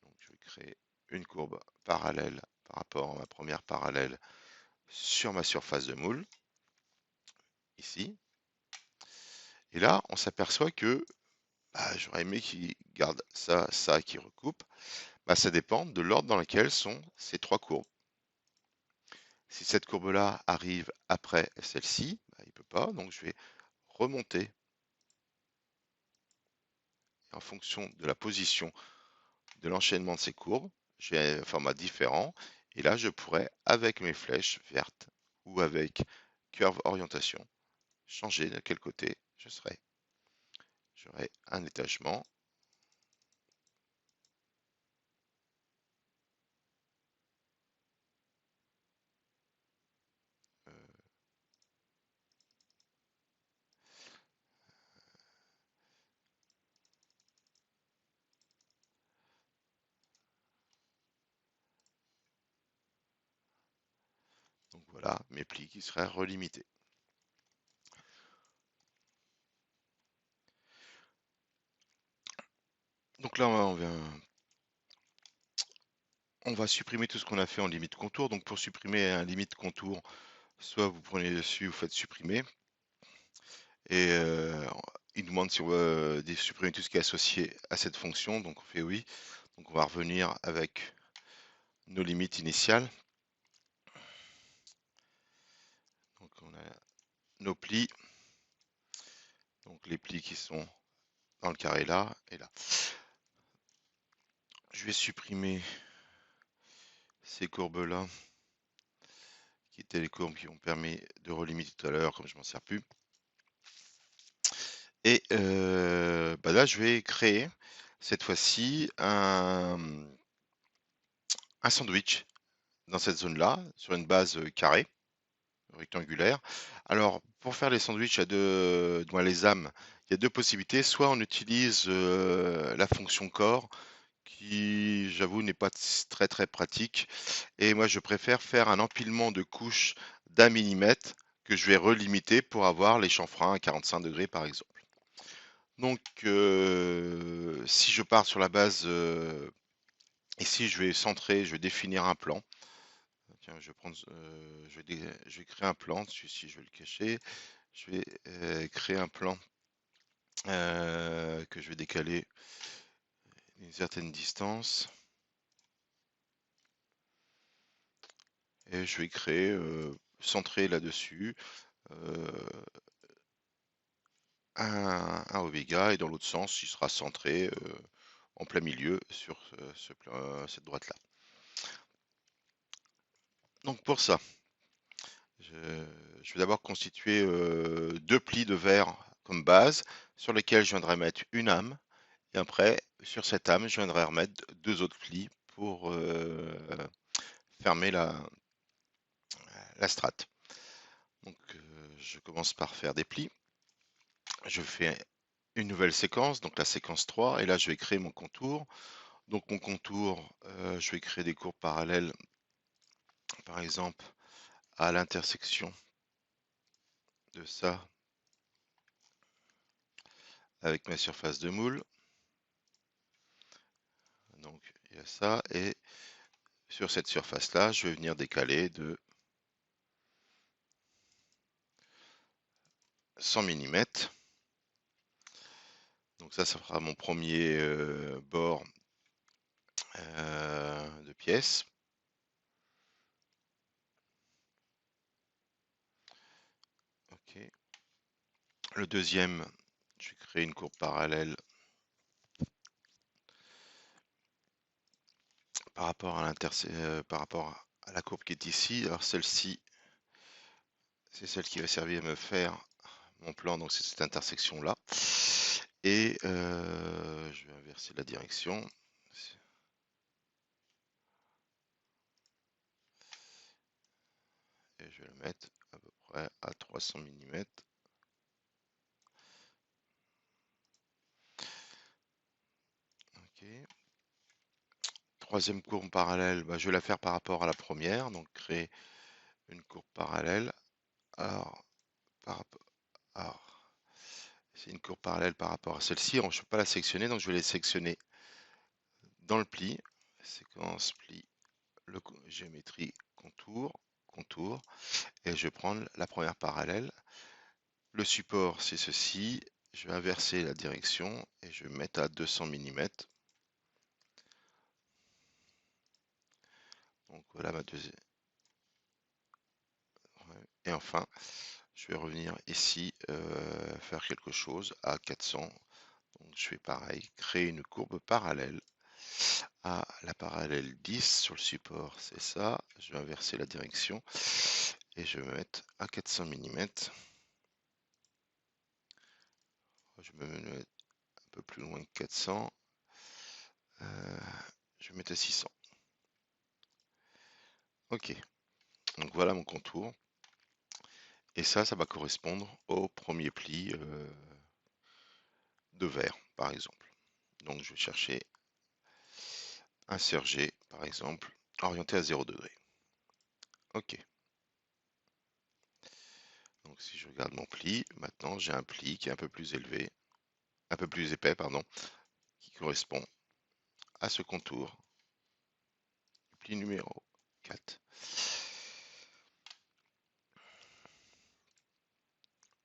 Donc je vais créer une courbe parallèle par rapport à ma première parallèle sur ma surface de moule, ici. Et là, on s'aperçoit que j'aurais aimé qu'il garde ça, ça, qui recoupe. Ça dépend de l'ordre dans lequel sont ces trois courbes. Si cette courbe-là arrive après celle-ci, il ne peut pas, donc je vais remonter en fonction de la position de l'enchaînement de ces courbes. J'ai un format différent et là je pourrais, avec mes flèches vertes ou avec curve orientation, changer de quel côté je serai. J'aurai un étagement. Donc voilà mes plis qui seraient relimités. Donc là, on va supprimer tout ce qu'on a fait en limite contour. Donc pour supprimer un limite contour, soit vous prenez dessus, vous faites supprimer. Et il nous demande si on veut supprimer tout ce qui est associé à cette fonction. Donc on fait oui. Donc on va revenir avec nos limites initiales. Donc on a nos plis. Donc les plis qui sont dans le carré là et là. Je vais supprimer ces courbes-là, qui étaient les courbes qui ont permis de relimiter tout à l'heure, comme je m'en sers plus. Et bah là, je vais créer cette fois-ci un sandwich dans cette zone-là, sur une base carrée, rectangulaire. Alors, pour faire les sandwichs à deux, les âmes, il y a deux possibilités. Soit on utilise la fonction core, qui, j'avoue, n'est pas très très pratique. Et moi, je préfère faire un empilement de couches d'1 mm que je vais relimiter pour avoir les chanfreins à 45 degrés, par exemple. Donc, si je pars sur la base, ici, je vais centrer, je vais définir un plan. Tiens, je vais prendre, je vais créer un plan. Celui-ci, je vais le cacher. Je vais créer un plan que je vais décaler une certaine distance. Et je vais créer, centré là-dessus, un oméga, et dans l'autre sens, il sera centré en plein milieu sur cette droite-là. Donc pour ça, je vais d'abord constituer deux plis de verre comme base, sur lesquels je viendrai mettre une âme, et après, sur cette âme, je viendrai remettre deux autres plis pour fermer la strate. Donc je commence par faire des plis. Je fais une nouvelle séquence, donc la séquence 3, et là je vais créer mon contour. Donc mon contour, je vais créer des courbes parallèles, par exemple, à l'intersection de ça avec ma surface de moule. Donc il y a ça, et sur cette surface-là, je vais venir décaler de 100 mm. Donc ça fera mon premier bord de pièce. Ok. Le deuxième, je vais créer une courbe parallèle par rapport à la courbe qui est ici. Alors celle-ci, c'est celle qui va servir à me faire mon plan, donc c'est cette intersection-là. Et je vais inverser la direction. Et je vais le mettre à peu près à 300 mm. Ok. Troisième courbe parallèle, bah, je vais la faire par rapport à la première, donc créer une courbe parallèle. Alors, c'est une courbe parallèle par rapport à celle-ci. Je ne peux pas la sectionner, donc je vais les sectionner dans le pli. Séquence, pli, géométrie, contour, contour. Et je vais prendre la première parallèle. Le support, c'est ceci. Je vais inverser la direction et je vais mettre à 200 mm. Donc voilà ma deuxième. Et enfin, je vais revenir ici, faire quelque chose à 400. Donc je fais pareil, créer une courbe parallèle à la parallèle 10 sur le support, c'est ça. Je vais inverser la direction et je vais mettre à 400 mm. Je vais me mettre un peu plus loin que 400. Je vais mettre à 600. Ok, donc voilà mon contour. Et ça va correspondre au premier pli de verre, par exemple. Donc je vais chercher un sergé, par exemple, orienté à 0 degré. Ok. Donc si je regarde mon pli, maintenant j'ai un pli qui est un peu plus élevé, un peu plus épais, pardon, qui correspond à ce contour, pli numéro 4.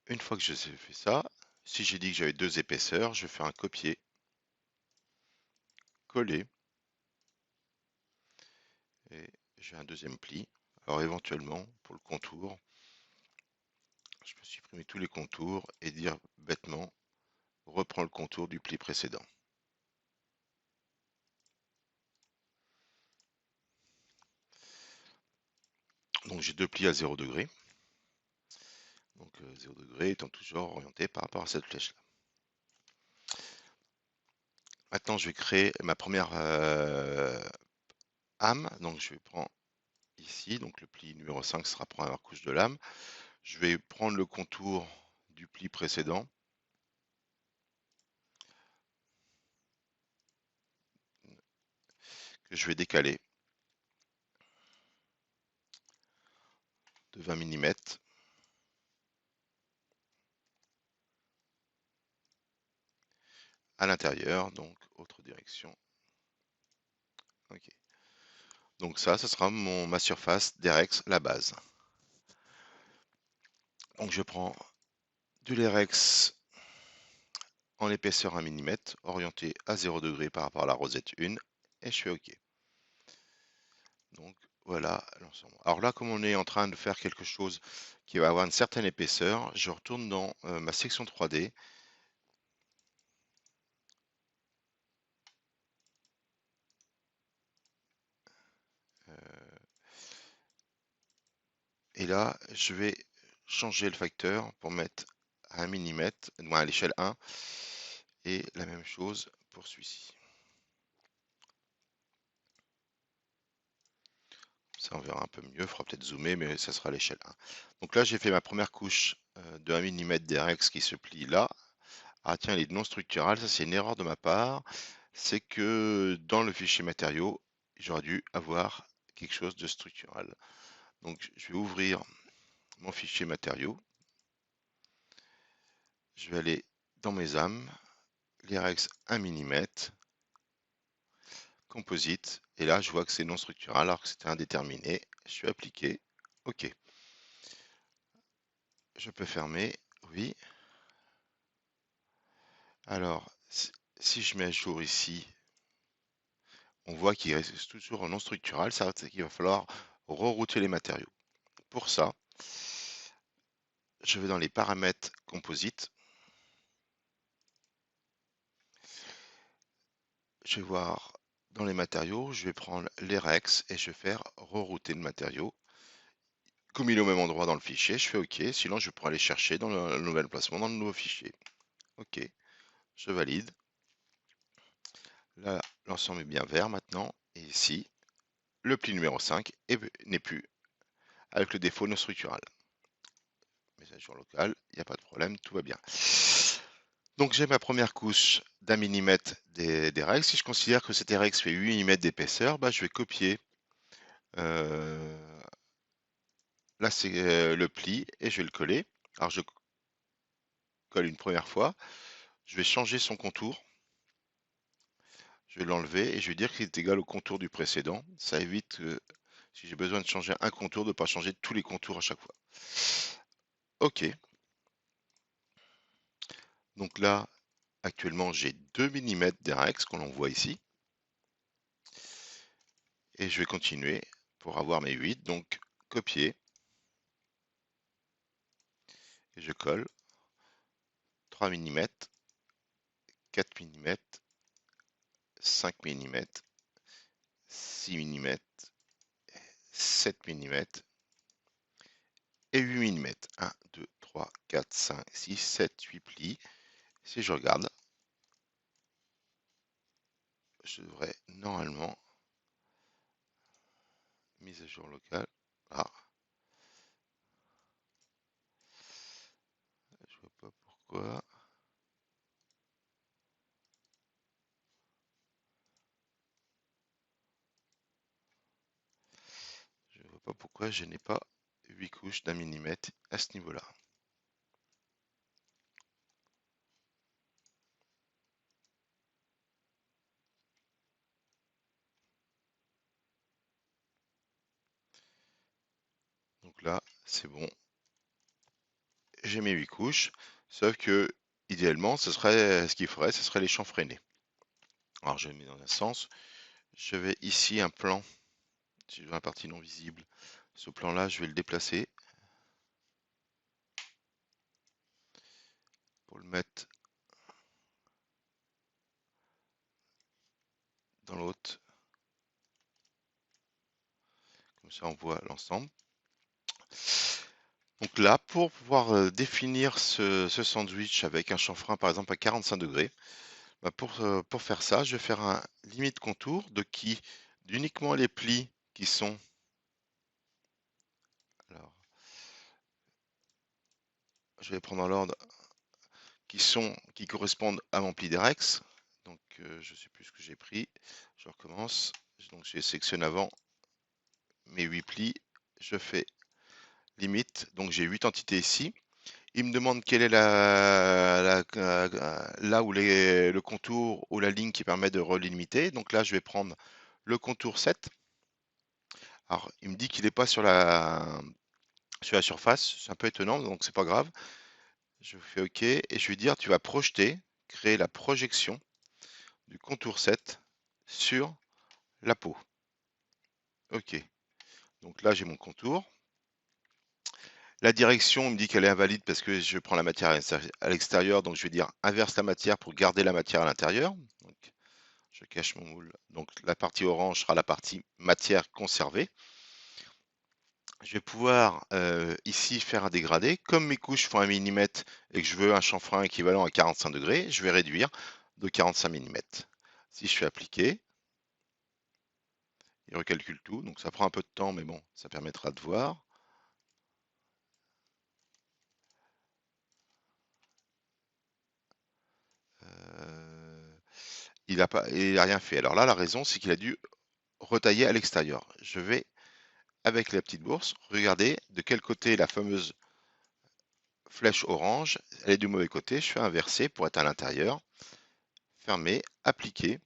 Une fois que j'ai fait ça, si j'ai dit que j'avais deux épaisseurs, je vais faire un copier, coller, et j'ai un deuxième pli. Alors éventuellement, pour le contour, je peux supprimer tous les contours et dire bêtement, reprends le contour du pli précédent. Donc j'ai deux plis à 0 degré. Donc 0 degré étant toujours orienté par rapport à cette flèche-là. Maintenant, je vais créer ma première âme. Donc je vais prendre ici, donc le pli numéro 5 sera première couche de lame. Je vais prendre le contour du pli précédent. Que je vais décaler de 20 mm. À l'intérieur, donc autre direction. Ok. Donc ça sera ma surface d'Erex, la base. Donc je prends de l'Erex en épaisseur 1 mm, orienté à 0 degré par rapport à la rosette 1, et je fais OK. Donc voilà l'ensemble. Alors là, comme on est en train de faire quelque chose qui va avoir une certaine épaisseur, je retourne dans ma section 3D. Et là, je vais changer le facteur pour mettre à 1 mm, à l'échelle 1, et la même chose pour celui-ci. Ça, on verra un peu mieux, il faudra peut-être zoomer, mais ça sera à l'échelle 1. Donc là, j'ai fait ma première couche de 1 mm d'Erex qui se plie là. Ah tiens, il est non structural, ça c'est une erreur de ma part. C'est que dans le fichier matériaux, j'aurais dû avoir quelque chose de structural. Donc je vais ouvrir mon fichier matériaux. Je vais aller dans mes âmes, l'Erex 1 mm, composite, et là je vois que c'est non structural alors que c'était indéterminé. Je suis appliqué, OK. Je peux fermer, oui. Alors, si je mets à jour ici, on voit qu'il reste toujours non structural, ça veut dire qu'il va falloir rerouter les matériaux. Pour ça, je vais dans les paramètres composite. Je vais voir dans les matériaux, je vais prendre l'Erex et je vais faire rerouter le matériau. Comme il est au même endroit dans le fichier, je fais OK. Sinon, je pourrais aller chercher dans le nouvel emplacement dans le nouveau fichier. OK, je valide. Là, l'ensemble est bien vert maintenant. Et ici, le pli numéro 5 n'est plus avec le défaut non structural. Mise à jour locale, il n'y a pas de problème, tout va bien. Donc j'ai ma première couche d'1 mm des règles. Si je considère que cette règle fait 8 mm d'épaisseur, bah, je vais copier. Là c'est le pli et je vais le coller. Alors je colle une première fois. Je vais changer son contour. Je vais l'enlever et je vais dire qu'il est égal au contour du précédent. Ça évite, si j'ai besoin de changer un contour, de ne pas changer tous les contours à chaque fois. OK. Donc là, actuellement, j'ai 2 mm d'Arex qu'on voit ici. Et je vais continuer pour avoir mes 8. Donc, copier. Et je colle. 3 mm, 4 mm, 5 mm, 6 mm, 7 mm et 8 mm. 1, 2, 3, 4, 5, 6, 7, 8 plis. Si je regarde, je devrais normalement, mise à jour locale. Ah, je vois pas pourquoi. Je vois pas pourquoi je n'ai pas 8 couches d'1 mm à ce niveau-là. Donc là, c'est bon. J'ai mes 8 couches. Sauf que, idéalement, ce qu'il faudrait, ce serait les chanfreinés. Alors, je mets dans un sens. Je vais ici un plan. Si je veux la partie non visible, ce plan-là, je vais le déplacer pour le mettre dans l'autre. Comme ça, on voit l'ensemble. Donc là, pour pouvoir définir ce sandwich avec un chanfrein, par exemple, à 45 degrés, bah, pour faire ça, je vais faire un limite contour d'uniquement les plis qui sont. Alors, je vais prendre dans l'ordre qui correspondent à mon pli d'Erex. Donc, je ne sais plus ce que j'ai pris. Je recommence. Donc, j'ai sélectionné avant mes 8 plis. Je fais limite. Donc, j'ai 8 entités ici. Il me demande quelle est là où le contour ou la ligne qui permet de relimiter. Donc là, je vais prendre le contour 7. Alors, il me dit qu'il n'est pas sur la surface. C'est un peu étonnant, donc c'est pas grave. Je fais OK et je vais dire tu vas créer la projection du contour 7 sur la peau. OK. Donc là, j'ai mon contour. La direction, on me dit qu'elle est invalide parce que je prends la matière à l'extérieur, donc je vais dire inverse la matière pour garder la matière à l'intérieur. Donc, je cache mon moule. Donc la partie orange sera la partie matière conservée. Je vais pouvoir ici faire un dégradé. Comme mes couches font 1 mm et que je veux un chanfrein équivalent à 45 degrés, je vais réduire de 45 mm. Si je fais appliquer, il recalcule tout. Donc ça prend un peu de temps, mais bon, ça permettra de voir. Il n'a rien fait. Alors là, la raison, c'est qu'il a dû retailler à l'extérieur. Je vais, avec la petite bourse, regarder de quel côté la fameuse flèche orange, elle est du mauvais côté. Je fais inverser pour être à l'intérieur. Fermer, appliquer.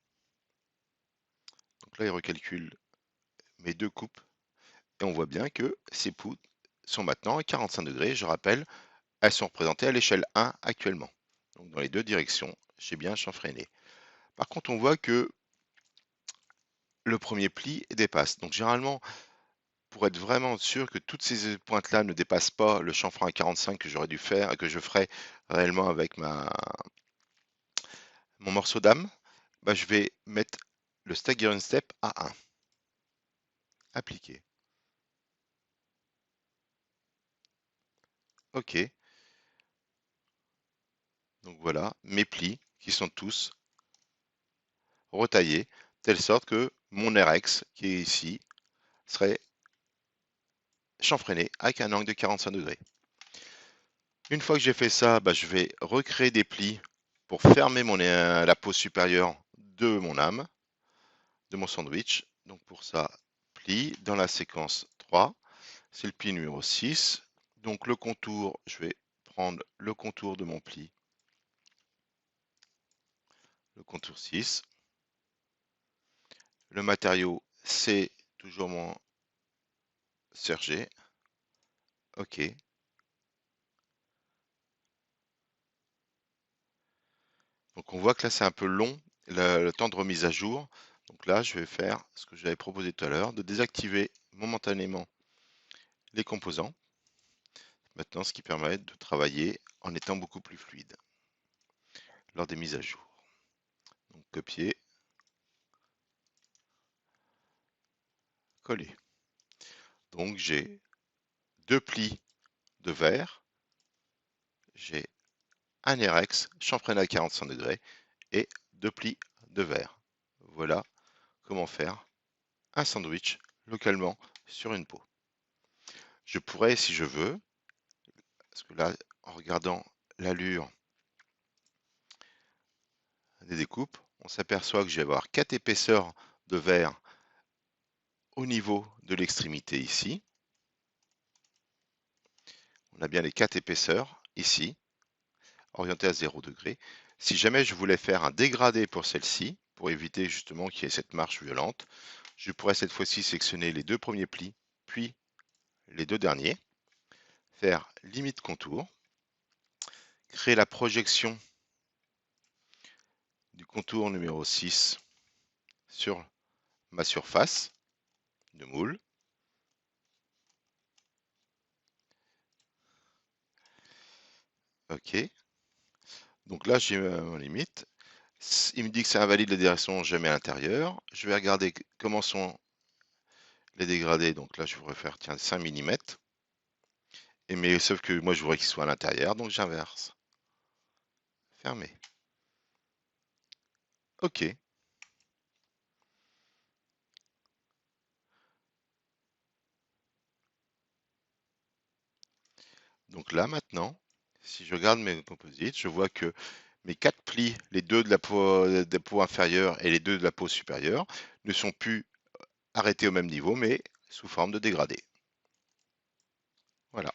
Donc là, il recalcule mes deux coupes. Et on voit bien que ces poudres sont maintenant à 45 degrés. Je rappelle, elles sont représentées à l'échelle 1 actuellement. Donc dans les deux directions, j'ai bien chanfreiné. Par contre, on voit que le premier pli dépasse. Donc généralement, pour être vraiment sûr que toutes ces pointes-là ne dépassent pas le chanfrein à 45 que j'aurais dû faire, que je ferai réellement avec mon morceau d'âme, bah, je vais mettre le Staggering Step à 1. Appliquer. OK. Donc voilà, mes plis qui sont tous retaillés, telle sorte que mon RX qui est ici serait chanfreiné avec un angle de 45 degrés. Une fois que j'ai fait ça, bah, je vais recréer des plis pour fermer la peau supérieure de mon âme, de mon sandwich. Donc pour ça, pli dans la séquence 3, c'est le pli numéro 6. Donc le contour, je vais prendre le contour de mon pli, le contour 6. Le matériau, c'est toujours mon serger. OK. Donc on voit que là c'est un peu long, le temps de remise à jour. Donc là, je vais faire ce que j'avais proposé tout à l'heure, de désactiver momentanément les composants. Maintenant, ce qui permet de travailler en étant beaucoup plus fluide lors des mises à jour. Donc copier, coller. Donc j'ai deux plis de verre, j'ai un RX chanfreiné à 45 degrés et deux plis de verre. Voilà comment faire un sandwich localement sur une peau. Je pourrais, si je veux, parce que là, en regardant l'allure des découpes, on s'aperçoit que je vais avoir 4 épaisseurs de verre au niveau de l'extrémité ici. On a bien les 4 épaisseurs ici, orientées à 0 degré. Si jamais je voulais faire un dégradé pour celle-ci, pour éviter justement qu'il y ait cette marche violente, je pourrais cette fois-ci sélectionner les deux premiers plis, puis les deux derniers. faire limite contour, créer la projection du contour numéro 6 sur ma surface de moule. OK. Donc là, j'ai ma limite. Il me dit que ça invalide la direction, je mets à l'intérieur. Je vais regarder comment sont les dégradés. Donc là, je voudrais faire tiens, 5 mm. Mais sauf que moi, je voudrais qu'il soit à l'intérieur, donc j'inverse. Fermé. OK. Donc là, maintenant, si je regarde mes composites, je vois que mes 4 plis, les deux de la peau inférieure et les deux de la peau supérieure, ne sont plus arrêtés au même niveau, mais sous forme de dégradé. Voilà.